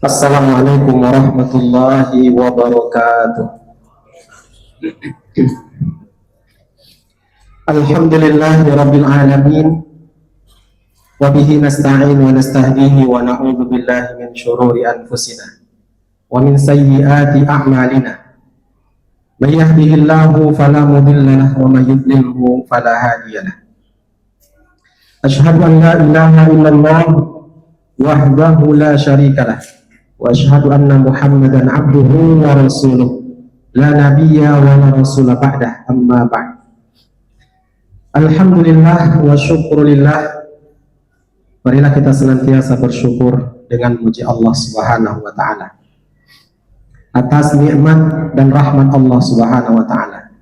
Assalamualaikum warahmatullahi wabarakatuh. Alhamdulillahi rabbil alamin. Wa bihi nasta'in wa nastahdihi wa na'udzu billahi min syururi anfusina wa min sayyiati a'malina. May yahdihillahu fala mudilla lahu wa may yudlilhu fala hadiya lahu. Asyhadu an la ilaha illallah wahdahu la syarika lahu wa asyhadu anna Muhammadan abduhu wa rasuluh la nabiyya wa la rasula ba'dah, amma ba'd. Alhamdulillah wa syukurillah. Marilah kita senantiasa bersyukur dengan memuji Allah Subhanahu wa taala atas nikmat dan rahmat Allah Subhanahu wa taala.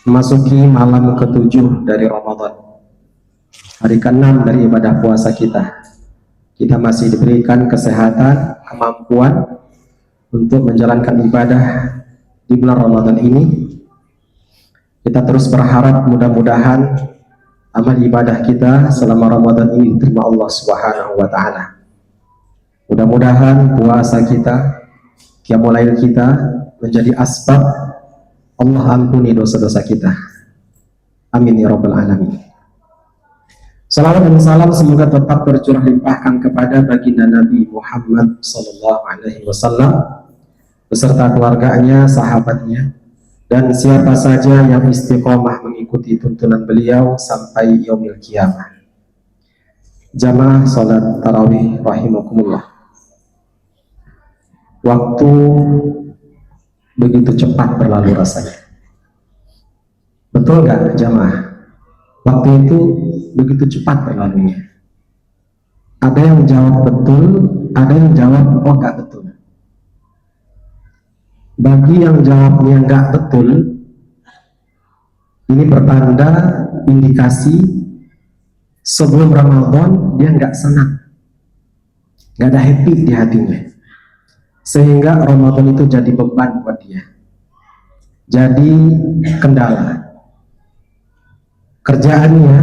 Memasuki malam ke-7 dari Ramadan, hari ke-6 dari ibadah puasa kita. Kita masih diberikan kesehatan, kemampuan untuk menjalankan ibadah di bulan Ramadan ini. Kita terus berharap mudah-mudahan amal ibadah kita selama Ramadan ini diterima Allah Subhanahu wa taala. Mudah-mudahan puasa kita, qiyamul lail kita menjadi asbab Allah ampuni dosa-dosa kita. Amin ya rabbal alamin. Salawat dan salam semoga tetap tercurah limpahkan kepada baginda Nabi Muhammad sallallahu alaihi wasallam beserta keluarganya, sahabatnya, dan siapa saja yang istiqomah mengikuti tuntunan beliau sampai yaumil qiyamah. Jamaah salat tarawih rahimakumullah. Waktu begitu cepat berlalu rasanya. Betul nggak jamaah? Waktu itu begitu cepat berlalunya. Ada yang jawab betul, ada yang jawab oh nggak betul. Bagi yang jawabnya nggak betul, ini pertanda indikasi sebelum Ramadan dia nggak senang, nggak ada happy di hatinya, sehingga Ramadan itu jadi beban buat dia, jadi kendala. Kerjaannya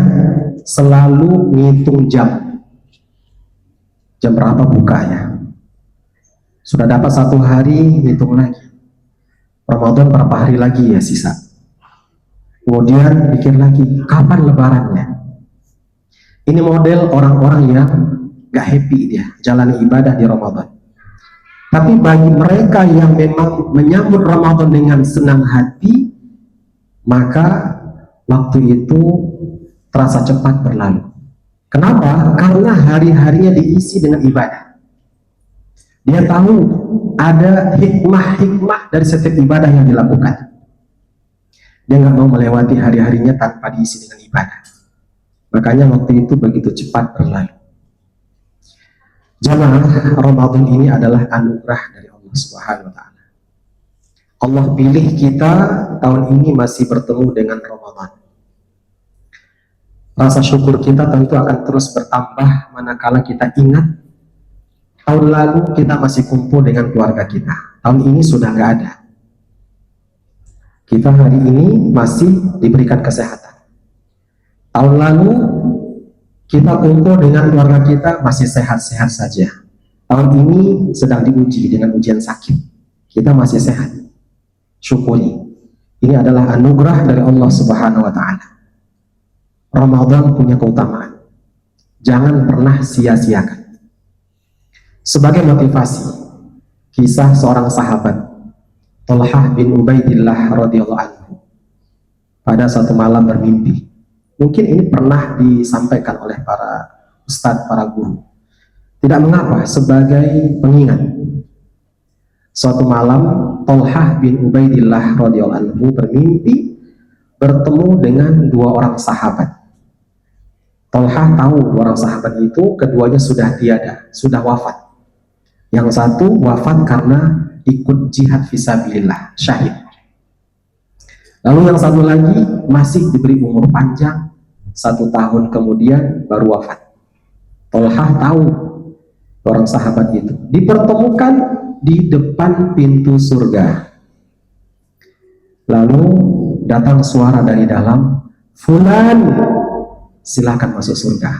selalu ngitung jam berapa bukanya. Sudah dapat 1 hari, ngitung lagi. Ramadan berapa hari lagi ya sisa. Kemudian pikir lagi, kapan lebarannya? Ini model orang-orang yang gak happy dia jalani ibadah di Ramadan. Tapi bagi mereka yang memang menyambut Ramadan dengan senang hati, maka waktu itu terasa cepat berlalu. Kenapa? Karena hari-harinya diisi dengan ibadah. Dia tahu ada hikmah-hikmah dari setiap ibadah yang dilakukan. Dia nggak mau melewati hari-harinya tanpa diisi dengan ibadah. Makanya waktu itu begitu cepat berlalu. Jamaah, Ramadan ini adalah anugerah dari Allah Subhanahu wa taala. Allah pilih kita tahun ini masih bertemu dengan Ramadan. Rasa syukur kita tentu akan terus bertambah manakala kita ingat tahun lalu kita masih kumpul dengan keluarga kita. Tahun ini sudah nggak ada. Kita hari ini masih diberikan kesehatan. Tahun lalu kita kumpul dengan keluarga kita masih sehat-sehat saja. Tahun ini sedang diuji dengan ujian sakit. Kita masih sehat. Syukuri. Ini adalah anugerah dari Allah Subhanahu wa taala. Ramadan punya keutamaan. Jangan pernah sia-siakan. Sebagai motivasi, kisah seorang sahabat, Thalhah bin Ubaidillah radhiyallahu anhu, pada satu malam bermimpi. Mungkin ini pernah disampaikan oleh para ustadz, para guru. Tidak mengapa, sebagai pengingat. Suatu malam, Thalhah bin Ubaidillah radhiyallahu anhu bermimpi bertemu dengan 2 orang sahabat. Thalhah tahu orang sahabat itu keduanya sudah tiada, sudah wafat. Yang satu wafat karena ikut jihad fisabilillah, syahid. Lalu yang satu lagi masih diberi umur panjang, 1 tahun kemudian baru wafat. Thalhah tahu orang sahabat itu dipertemukan di depan pintu surga. Lalu datang suara dari dalam, "Fulan, silakan masuk surga."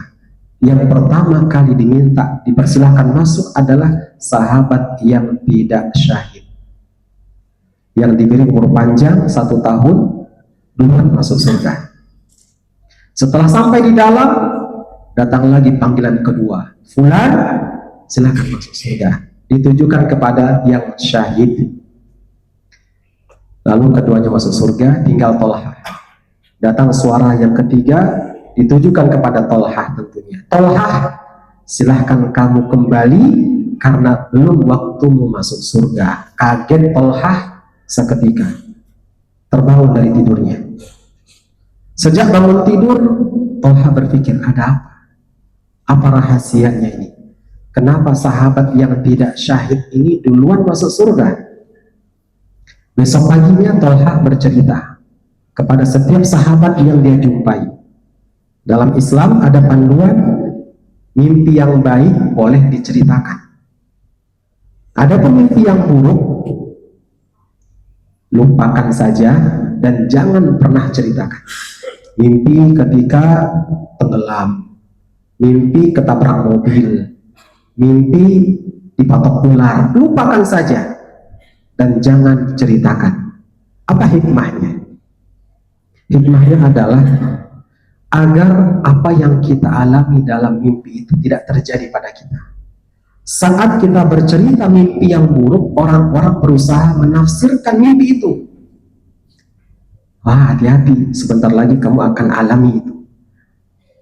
Yang pertama kali diminta dipersilahkan masuk adalah sahabat yang tidak syahid, yang diberi umur panjang 1 tahun, duluan masuk surga. Setelah sampai di dalam, datang lagi panggilan kedua, fulan silakan masuk surga, ditujukan kepada yang syahid. Lalu keduanya masuk surga, tinggal Tolha. Datang suara yang ketiga, ditujukan kepada Tolha tentunya. Tolha, silahkan kamu kembali karena belum waktumu masuk surga. Kaget Tolha seketika, terbangun dari tidurnya. Sejak bangun tidur, Tolha berpikir, ada apa? Apa rahasianya ini? Kenapa sahabat yang tidak syahid ini duluan masuk surga? Besok paginya Tolha bercerita kepada setiap sahabat yang dia jumpai. Dalam Islam ada panduan, mimpi yang baik boleh diceritakan. Ada mimpi yang buruk, lupakan saja dan jangan pernah ceritakan. Mimpi ketika tenggelam, mimpi ketabrak mobil, mimpi dipatok ular, lupakan saja dan jangan ceritakan. Apa hikmahnya? Hikmahnya adalah agar apa yang kita alami dalam mimpi itu tidak terjadi pada kita. Saat kita bercerita mimpi yang buruk, orang-orang berusaha menafsirkan mimpi itu. Wah, hati-hati, sebentar lagi kamu akan alami itu.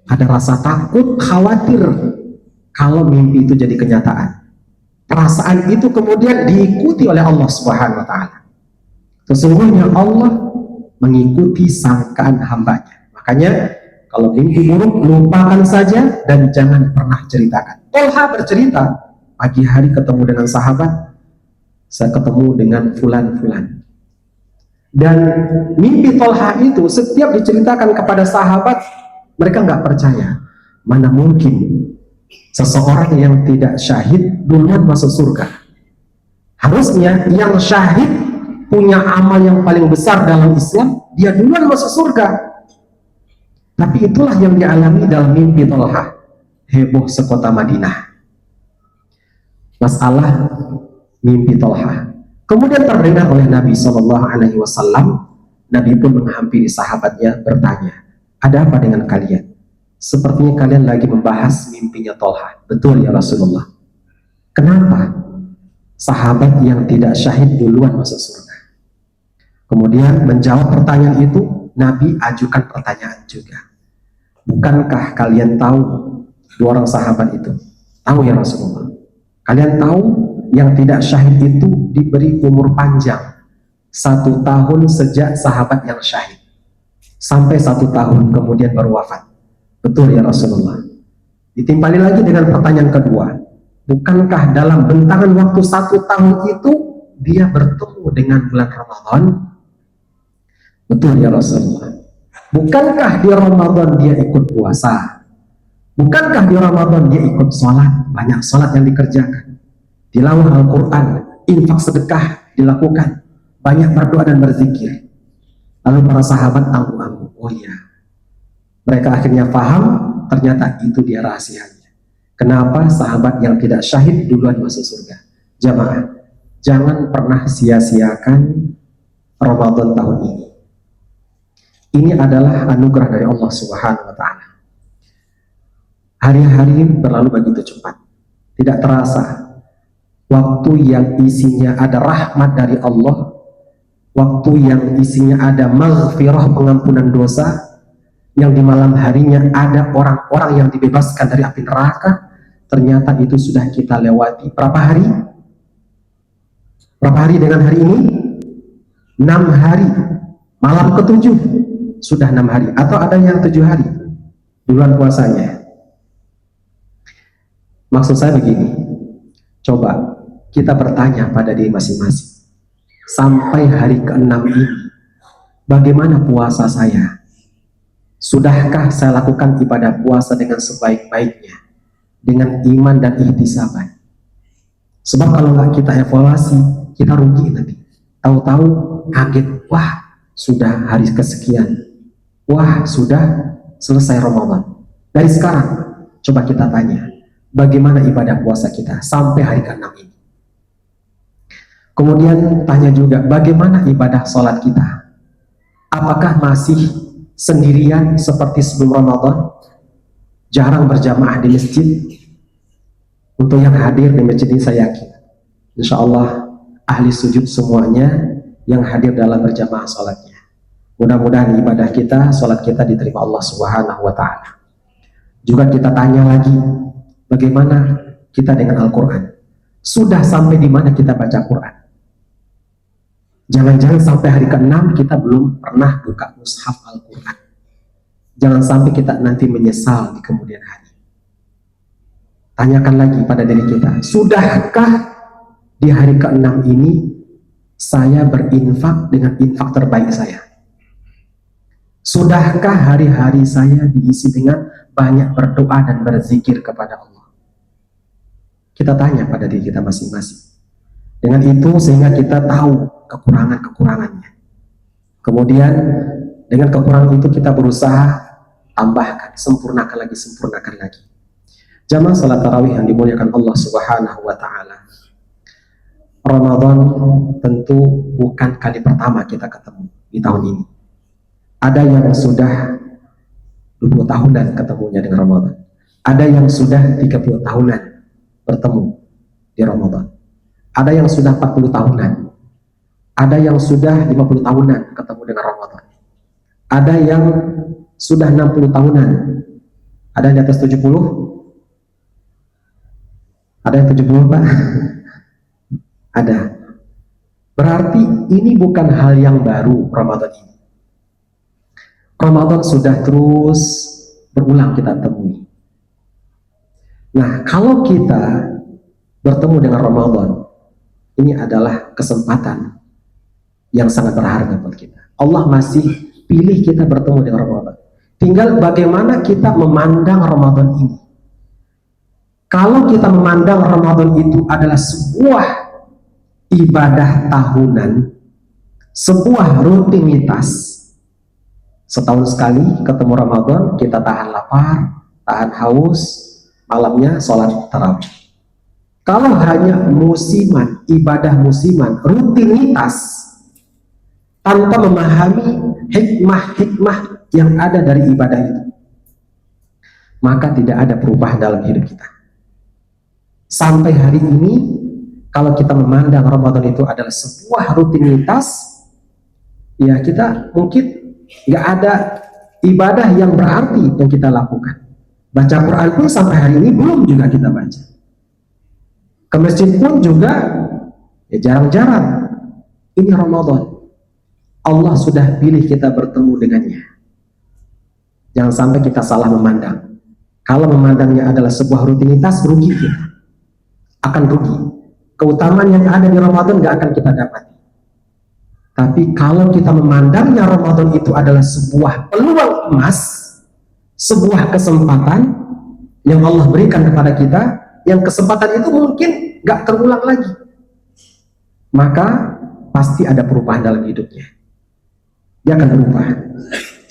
Ada rasa takut, khawatir kalau mimpi itu jadi kenyataan. Perasaan itu kemudian diikuti oleh Allah Subhanahu wa Ta'ala. Sesungguhnya Allah mengikuti sangkaan hambanya. Makanya kalau mimpi buruk, lupakan saja dan jangan pernah ceritakan. Tolha bercerita, pagi hari ketemu dengan sahabat, saya ketemu dengan fulan-fulan. Dan mimpi Tolha itu setiap diceritakan kepada sahabat, mereka nggak percaya. Mana mungkin seseorang yang tidak syahid duluan masuk surga? Harusnya yang syahid punya amal yang paling besar dalam Islam, dia duluan masuk surga. Tapi itulah yang dialami dalam mimpi Tolha. Heboh sekota Madinah masalah mimpi Tolha. Kemudian terdengar oleh Nabi SAW. Nabi pun menghampiri sahabatnya bertanya, ada apa dengan kalian? Sepertinya kalian lagi membahas mimpinya Tolha. Betul ya Rasulullah. Kenapa sahabat yang tidak syahid duluan masuk surga? Kemudian menjawab pertanyaan itu, Nabi ajukan pertanyaan juga. Bukankah kalian tahu dua orang sahabat itu? Tahu ya Rasulullah. Kalian tahu yang tidak syahid itu diberi umur panjang 1 tahun sejak sahabat yang syahid sampai 1 tahun kemudian baru wafat. Betul ya Rasulullah. Ditimpali lagi dengan pertanyaan kedua, bukankah dalam bentangan waktu 1 tahun itu dia bertemu dengan bulan Ramadan? Betul ya Rasulullah. Bukankah di Ramadan dia ikut puasa? Bukankah di Ramadan dia ikut sholat? Banyak sholat yang dikerjakan, tilawah Al-Quran, infak sedekah dilakukan, banyak berdoa dan berzikir. Lalu para sahabat anggu-anggu, oh iya. Mereka akhirnya paham, ternyata itu dia rahasianya. Kenapa sahabat yang tidak syahid duluan masuk surga? Jamaah, jangan pernah sia-siakan Ramadan tahun ini. Ini adalah anugerah dari Allah Subhanahu wa Ta'ala. Hari-hari berlalu begitu cepat, tidak terasa. Waktu yang isinya ada rahmat dari Allah, waktu yang isinya ada maghfirah, pengampunan dosa, yang di malam harinya ada orang-orang yang dibebaskan dari api neraka, ternyata itu sudah kita lewati. Berapa hari? Berapa hari dengan hari ini? 6 hari. Malam ke-7 sudah 6 hari, atau ada yang 7 hari bulan puasanya. Maksud saya begini, coba kita bertanya pada diri masing-masing, sampai hari ke-6 ini bagaimana puasa saya? Sudahkah saya lakukan ibadah puasa dengan sebaik-baiknya, dengan iman dan ihtisaban? Sebab kalau nggak kita evaluasi, kita rugi nanti. Tahu-tahu kaget, wah sudah hari kesekian, wah sudah selesai Ramadan. Dari sekarang Coba kita tanya, bagaimana ibadah puasa kita sampai hari ke-6 ini? Kemudian tanya juga, bagaimana ibadah sholat kita? Apakah masih sendirian seperti sebelum Ramadan? Jarang berjamaah di masjid? Untuk yang hadir di masjid ini saya yakin, insya Allah ahli sujud semuanya yang hadir dalam berjamaah sholatnya. Mudah-mudahan ibadah kita, sholat kita diterima Allah Subhanahu wa Ta'ala. Juga kita tanya lagi, bagaimana kita dengan Al-Quran? Sudah sampai di mana kita baca Quran? Jangan-jangan sampai hari ke-6 kita belum pernah buka mushaf Al-Quran. Jangan sampai kita nanti menyesal di kemudian hari. Tanyakan lagi pada diri kita, sudahkah di hari ke-6 ini saya berinfak dengan infak terbaik saya? Sudahkah hari-hari saya diisi dengan banyak berdoa dan berzikir kepada Allah? Kita tanya pada diri kita masing-masing. Dengan itu sehingga kita tahu kekurangan-kekurangannya. Kemudian dengan kekurangan itu kita berusaha tambahkan, sempurnakan lagi. Jamaah salat tarawih yang dimuliakan Allah Subhanahu wa Ta'ala. Ramadan tentu bukan kali pertama kita ketemu di tahun ini. Ada yang sudah 20 tahunan ketemunya dengan Ramadan. Ada yang sudah 30 tahunan bertemu di Ramadan. Ada yang sudah 40 tahunan. Ada yang sudah 50 tahunan ketemu dengan Ramadan. Ada yang sudah 60 tahunan. Ada yang di atas 70? Ada yang 70, Pak? Ada. Berarti ini bukan hal yang baru Ramadan ini. Ramadan sudah terus berulang kita temui. Nah, kalau kita bertemu dengan Ramadan, ini adalah kesempatan yang sangat berharga buat kita. Allah masih pilih kita bertemu dengan Ramadan. Tinggal bagaimana kita memandang Ramadan ini. Kalau kita memandang Ramadan itu adalah sebuah ibadah tahunan, sebuah rutinitas, setahun sekali ketemu Ramadan, kita tahan lapar, tahan haus, malamnya sholat tarawih. Kalau hanya musiman, ibadah musiman, rutinitas, tanpa memahami hikmah-hikmah yang ada dari ibadah itu, maka tidak ada perubahan dalam hidup kita. Sampai hari ini, kalau kita memandang Ramadan itu adalah sebuah rutinitas, ya kita mungkin nggak ada ibadah yang berarti yang kita lakukan. Baca Quran pun sampai hari ini belum juga kita baca. Ke masjid pun juga ya jarang-jarang. Ini Ramadan. Allah sudah pilih kita bertemu dengannya. Jangan sampai kita salah memandang. Kalau memandangnya adalah sebuah rutinitas, rugi kita. Akan rugi. Keutamaan yang ada di Ramadan nggak akan kita dapati. Tapi kalau kita memandangnya Ramadan itu adalah sebuah peluang emas, sebuah kesempatan yang Allah berikan kepada kita, yang kesempatan itu mungkin nggak terulang lagi, maka pasti ada perubahan dalam hidupnya. Dia akan berubah.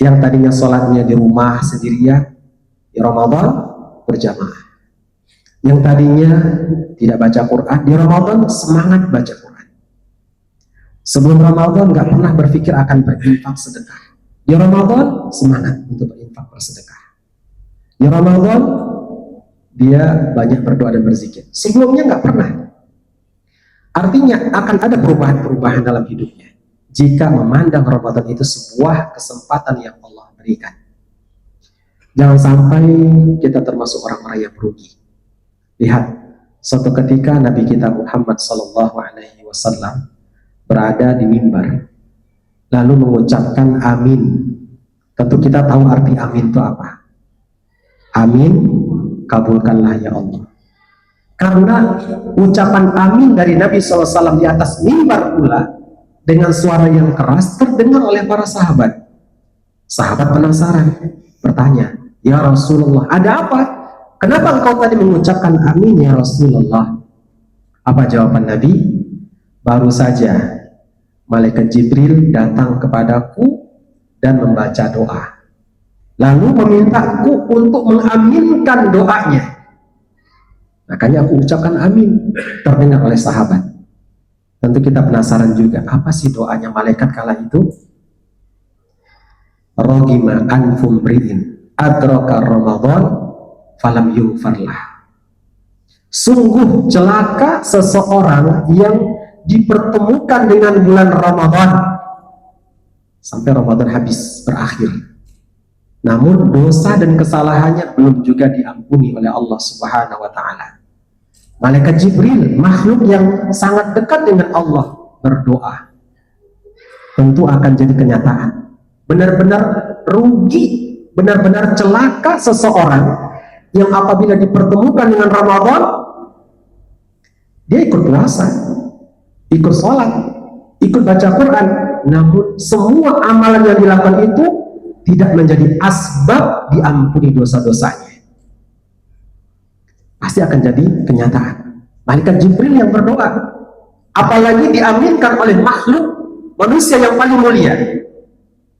Yang tadinya sholatnya di rumah sendirian, di Ramadan berjamaah. Yang tadinya tidak baca Quran, di Ramadan semangat baca Quran. Sebelum Ramadan nggak pernah berpikir akan berinfak sedekah. Di Ramadan semangat untuk berinfak bersedekah. Di Ramadan dia banyak berdoa dan berzikir. Sebelumnya nggak pernah. Artinya akan ada perubahan-perubahan dalam hidupnya jika memandang Ramadan itu sebuah kesempatan yang Allah berikan. Jangan sampai kita termasuk orang-orang yang merugi. Lihat, suatu ketika Nabi kita Muhammad SAW berada di mimbar, lalu mengucapkan amin. Tentu kita tahu arti amin itu apa. Amin, kabulkanlah ya Allah. Karena ucapan amin dari Nabi SAW di atas mimbar pula dengan suara yang keras terdengar oleh para sahabat. Sahabat penasaran, bertanya, ya Rasulullah, ada apa? Kenapa engkau tadi mengucapkan amin ya Rasulullah? Apa jawaban Nabi? Baru saja malaikat Jibril datang kepadaku dan membaca doa. lalu memintaku untuk mengaminkan doanya. Makanya aku ucapkan amin, terdengar oleh sahabat. Tentu kita penasaran juga, apa sih doanya malaikat kala itu? Rogima anfum bri'in adraka Ramadan falam yughfarlah. Sungguh celaka seseorang yang dipertemukan dengan bulan Ramadan sampai Ramadan habis berakhir, namun dosa dan kesalahannya belum juga diampuni oleh Allah Subhanahu wa Ta'ala. Malaikat Jibril, makhluk yang sangat dekat dengan Allah, berdoa. Tentu akan jadi kenyataan. Benar-benar rugi, benar-benar celaka seseorang yang apabila dipertemukan dengan Ramadan, dia ikut puasa, ikut sholat, ikut baca Quran, namun semua amalan yang dilakukan itu tidak menjadi asbab diampuni dosa-dosanya. Pasti akan jadi kenyataan. Malaikat Jibril yang berdoa, apalagi diaminkan oleh makhluk manusia yang paling mulia,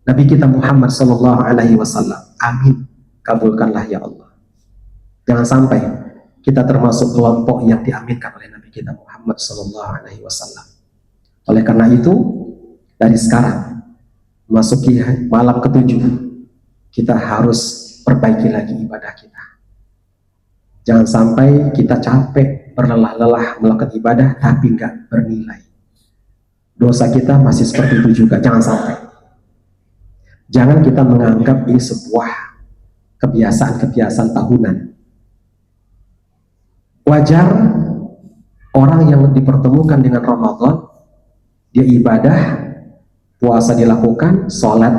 Nabi kita Muhammad Sallallahu Alaihi Wasallam. Amin, kabulkanlah ya Allah. Jangan sampai kita termasuk kelompok yang diaminkan oleh Nabi kita Muhammad Sallallahu Alaihi Wasallam. Oleh karena itu, dari sekarang memasuki malam ketujuh, kita harus perbaiki lagi ibadah kita. Jangan sampai kita capek, berlelah-lelah melakukan ibadah tapi nggak bernilai. Dosa kita masih seperti itu juga, jangan sampai. Jangan kita menganggap ini sebuah kebiasaan-kebiasaan tahunan. Wajar orang yang dipertemukan dengan Ramadan, dia ibadah, puasa dilakukan, sholat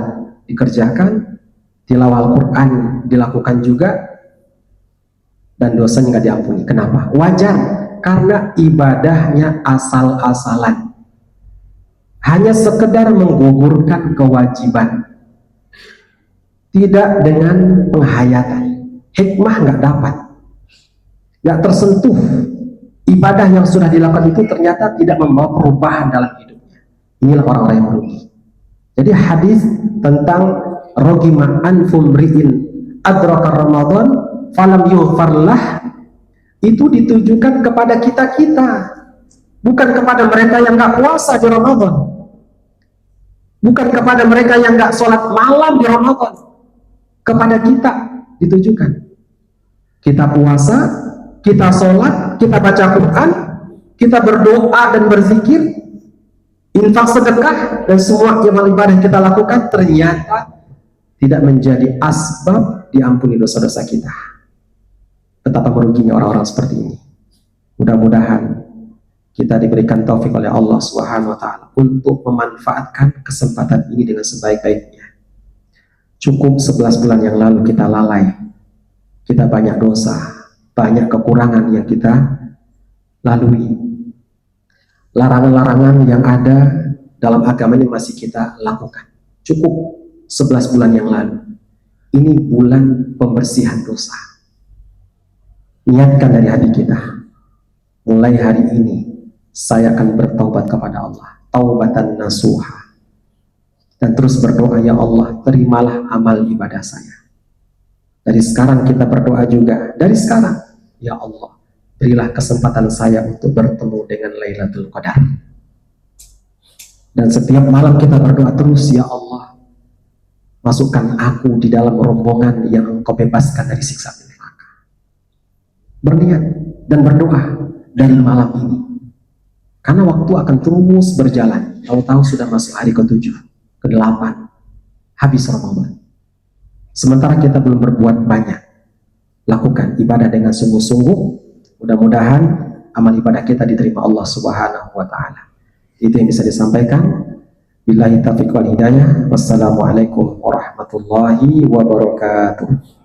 dikerjakan, tilawah Al-Quran dilakukan juga, dan dosanya nggak diampuni. Kenapa? Wajar, karena ibadahnya asal-asalan, hanya sekedar menggugurkan kewajiban, tidak dengan penghayatan. Hikmah nggak dapat, nggak tersentuh. Ibadah yang sudah dilakukan itu ternyata tidak membawa perubahan dalam hidupnya. Inilah orang-orang yang merugi. Jadi hadis tentang rogima anfum ri'in adraka Ramadan falam yughfarlah itu ditujukan kepada kita-kita, bukan kepada mereka yang nggak puasa di Ramadan, bukan kepada mereka yang nggak sholat malam di Ramadan. Kepada kita ditujukan. Kita puasa, kita sholat, kita baca Quran, kita berdoa dan berzikir, infak sedekah, dan semua amal ibadah yang kita lakukan ternyata tidak menjadi asbab diampuni dosa-dosa kita. Betapa meruginya orang-orang seperti ini. Mudah-mudahan kita diberikan taufik oleh Allah Subhanahu wa Ta'ala untuk memanfaatkan kesempatan ini dengan sebaik-baiknya. Cukup 11 bulan yang lalu kita lalai, kita banyak dosa, banyak kekurangan yang kita lalui. Larangan-larangan yang ada dalam agama ini masih kita lakukan. Cukup 11 bulan yang lalu. Ini bulan pembersihan dosa. Niatkan dari hati kita, mulai hari ini saya akan bertaubat kepada Allah, taubatan nasuha, dan terus berdoa, ya Allah, terimalah amal ibadah saya. Dari sekarang kita berdoa juga, dari sekarang, ya Allah, berilah kesempatan saya untuk bertemu dengan Lailatul Qadar. Dan setiap malam kita berdoa terus, ya Allah, masukkan aku di dalam rombongan yang Engkau bebaskan dari siksa neraka. Berniat dan berdoa dari malam ini, karena waktu akan terus berjalan. Tahu-tahu sudah masuk hari ke-7, ke-8, habis Ramadan. Sementara kita belum berbuat banyak. Lakukan ibadah dengan sungguh-sungguh. Mudah-mudahan amal ibadah kita diterima Allah Subhanahu wa Ta'ala. Itu yang bisa disampaikan. Billahi taufiq wal hidayah. Wassalamualaikum warahmatullahi wabarakatuh.